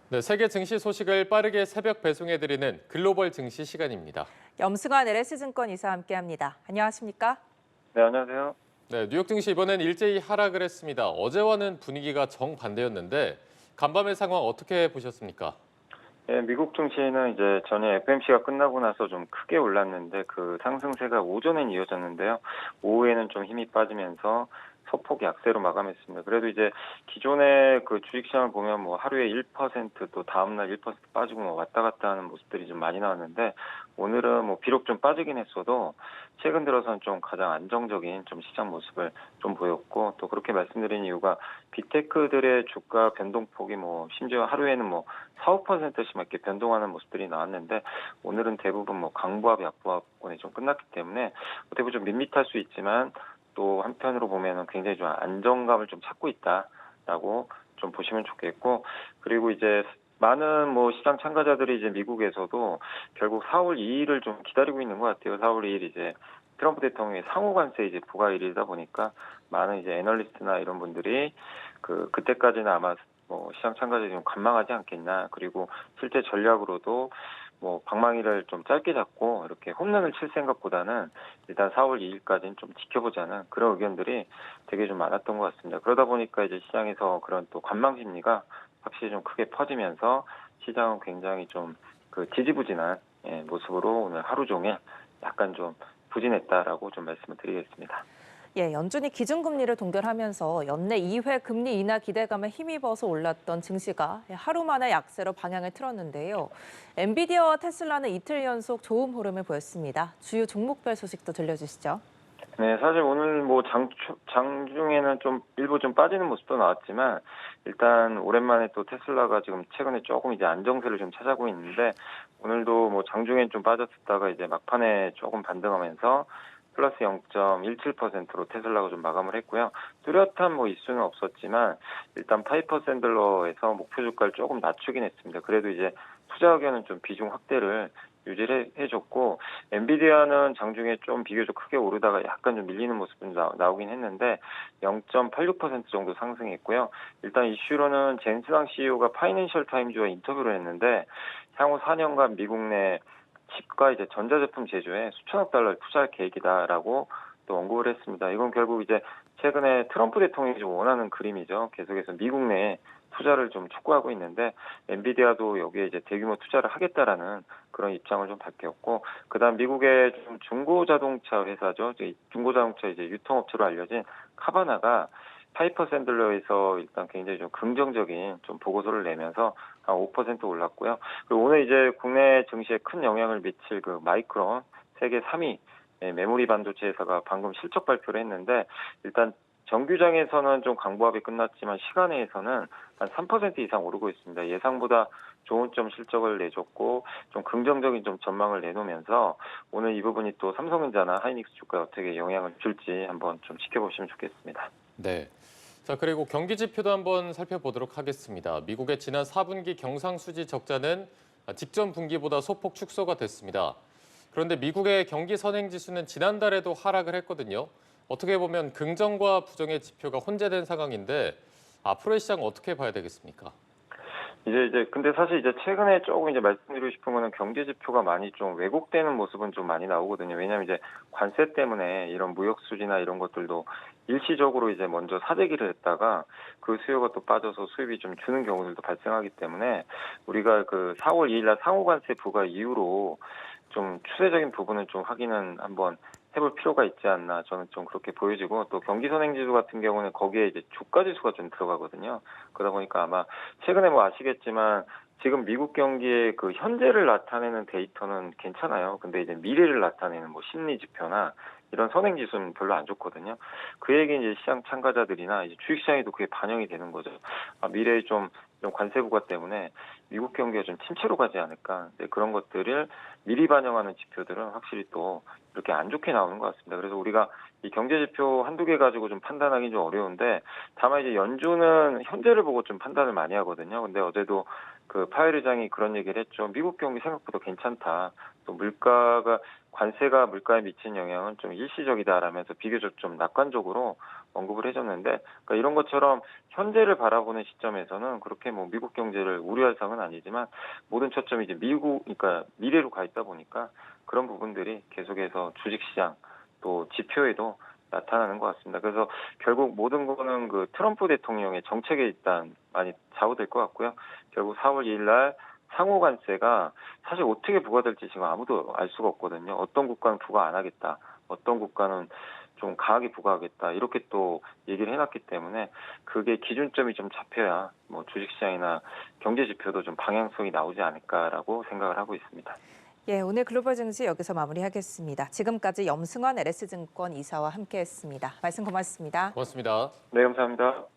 네, 세계 증시 소식을 빠르게 새벽 배송해드리는 글로벌 증시 시간입니다. 염승환 LS증권 이사 함께합니다. 안녕하십니까? 네, 안녕하세요. 네, 뉴욕 증시 이번엔 일제히 하락을 했습니다. 어제와는 분위기가 정반대였는데 간밤의 상황 어떻게 보셨습니까? 예, 미국 증시는 이제 전에 FMC가 끝나고 나서 좀 크게 올랐는데 그 상승세가 오전엔 이어졌는데요. 오후에는 좀 힘이 빠지면서 소폭 약세로 마감했습니다. 그래도 이제 기존의 그 주식시장을 보면 뭐 하루에 1%또 다음날 1% 빠지고 뭐 왔다 갔다 하는 모습들이 좀 많이 나왔는데 오늘은 뭐 비록 좀 빠지긴 했어도 최근 들어서는 좀 가장 안정적인 좀 시장 모습을 좀 보였고 또 그렇게 말씀드린 이유가 빅테크들의 주가 변동폭이 뭐 심지어 하루에는 뭐 4, 5%씩 이렇게 변동하는 모습들이 나왔는데 오늘은 대부분 뭐 강보합, 약보합권에 좀 끝났기 때문에 어떻게 보면 좀 밋밋할 수 있지만 또 한편으로 보면은 굉장히 좀 안정감을 좀 찾고 있다라고 좀 보시면 좋겠고 그리고 이제 많은 뭐 시장 참가자들이 이제 미국에서도 결국 4월 2일을 좀 기다리고 있는 것 같아요. 4월 2일 이제 트럼프 대통령의 상호관세 이제 부과일이다 보니까 많은 이제 애널리스트나 이런 분들이 그때까지는 아마 뭐 시장 참가자들이 좀 관망하지 않겠나. 그리고 실제 전략으로도 뭐 방망이를 좀 짧게 잡고 이렇게 홈런을 칠 생각보다는 일단 4월 2일까지는 좀 지켜보자는 그런 의견들이 되게 좀 많았던 것 같습니다. 그러다 보니까 이제 시장에서 그런 또 관망 심리가 확실히 좀 크게 퍼지면서 시장은 굉장히 좀 그 지지부진한 모습으로 오늘 하루 종일 약간 좀 부진했다라고 좀 말씀을 드리겠습니다. 예, 연준이 기준금리를 동결하면서 연내 2회 금리 인하 기대감에 힘입어서 올랐던 증시가 하루 만에 약세로 방향을 틀었는데요. 엔비디아와 테슬라는 이틀 연속 좋은 흐름을 보였습니다. 주요 종목별 소식도 들려주시죠. 네, 사실 오늘 뭐 장중에는 좀 일부 좀 빠지는 모습도 나왔지만 일단 오랜만에 또 테슬라가 지금 최근에 조금 이제 안정세를 좀 찾아가고 있는데 오늘도 뭐 장중엔 좀 빠졌었다가 이제 막판에 조금 반등하면서 플러스 0.17%로 테슬라가 좀 마감을 했고요. 뚜렷한 뭐 이슈는 없었지만 일단 파이퍼 샌들러에서 목표 주가를 조금 낮추긴 했습니다. 그래도 이제 투자 의견은 좀 비중 확대를 유지를 해줬고 엔비디아는 장중에 좀 비교적 크게 오르다가 약간 좀 밀리는 모습은 나오긴 했는데 0.86% 정도 상승했고요. 일단 이슈로는 젠스랑 CEO가 파이낸셜 타임즈와 인터뷰를 했는데 향후 4년간 미국 내 칩과 이제 전자제품 제조에 수천억 달러를 투자할 계획이다라고 또 언급을 했습니다. 이건 결국 이제 최근에 트럼프 대통령이 좀 원하는 그림이죠. 계속해서 미국 내에 투자를 좀 촉구하고 있는데 엔비디아도 여기에 이제 대규모 투자를 하겠다라는 그런 입장을 좀 밝혔고 그다음 미국의 좀 중고 자동차 회사죠. 중고 자동차 이제 유통업체로 알려진 카바나가 파이퍼 샌들러에서 일단 굉장히 좀 긍정적인 좀 보고서를 내면서 한 5% 올랐고요. 그리고 오늘 이제 국내 증시에 큰 영향을 미칠 그 마이크론 세계 3위 메모리 반도체 회사가 방금 실적 발표를 했는데 일단 정규장에서는 좀 강보합이 끝났지만 시간외에서는 한 3% 이상 오르고 있습니다. 예상보다 좋은 점 실적을 내줬고 좀 긍정적인 좀 전망을 내놓으면서 오늘 이 부분이 또 삼성전자나 하이닉스 주가에 어떻게 영향을 줄지 한번 좀 지켜보시면 좋겠습니다. 네. 자, 그리고 경기 지표도 한번 살펴보도록 하겠습니다. 미국의 지난 4분기 경상수지 적자는 직전 분기보다 소폭 축소가 됐습니다. 그런데 미국의 경기 선행지수는 지난달에도 하락을 했거든요. 어떻게 보면 긍정과 부정의 지표가 혼재된 상황인데 앞으로의 시장 어떻게 봐야 되겠습니까? 이제 근데 사실 이제 최근에 조금 이제 말씀드리고 싶은 거는 경제 지표가 많이 좀 왜곡되는 모습은 좀 많이 나오거든요. 왜냐하면 이제 관세 때문에 이런 무역 수지나 이런 것들도 일시적으로 이제 먼저 사재기를 했다가 그 수요가 또 빠져서 수입이 좀 주는 경우들도 발생하기 때문에 우리가 그 4월 2일 날 상호관세 부과 이후로 좀 추세적인 부분을 좀 확인은 한번 해볼 필요가 있지 않나 저는 좀 그렇게 보여지고 또 경기선행지수 같은 경우는 거기에 이제 주가지수가 좀 들어가거든요. 그러다 보니까 아마 최근에 뭐 아시겠지만 지금 미국 경기의 그 현재를 나타내는 데이터는 괜찮아요. 근데 이제 미래를 나타내는 뭐 심리 지표나 이런 선행지수는 별로 안 좋거든요. 그 얘기 이제 시장 참가자들이나 이제 주식시장에도 그게 반영이 되는 거죠. 미래에 좀 관세 부과 때문에 미국 경기가 좀 침체로 가지 않을까. 근데 그런 것들을 미리 반영하는 지표들은 확실히 또 이렇게 안 좋게 나오는 것 같습니다. 그래서 우리가 이 경제 지표 한두 개 가지고 좀 판단하기 좀 어려운데 다만 이제 연준은 현재를 보고 좀 판단을 많이 하거든요. 근데 어제도 그 파웰 의장이 그런 얘기를 했죠. 미국 경기 생각보다 괜찮다. 또 관세가 물가에 미친 영향은 좀 일시적이다라면서 비교적 좀 낙관적으로 언급을 해줬는데, 그러니까 이런 것처럼 현재를 바라보는 시점에서는 그렇게 뭐 미국 경제를 우려할 상은 아니지만 모든 초점이 이제 그러니까 미래로 가 있다 보니까 그런 부분들이 계속해서 주식시장 또 지표에도 나타나는 것 같습니다. 그래서 결국 모든 거는 그 트럼프 대통령의 정책에 일단 많이 좌우될 것 같고요. 결국 4월 2일 날 상호 관세가 사실 어떻게 부과될지 지금 아무도 알 수가 없거든요. 어떤 국가는 부과 안 하겠다. 어떤 국가는 좀 강하게 부과하겠다. 이렇게 또 얘기를 해놨기 때문에 그게 기준점이 좀 잡혀야 뭐 주식시장이나 경제 지표도 좀 방향성이 나오지 않을까라고 생각을 하고 있습니다. 예, 오늘 글로벌 증시 여기서 마무리하겠습니다. 지금까지 염승환 LS증권 이사와 함께했습니다. 말씀 고맙습니다. 고맙습니다. 네, 감사합니다.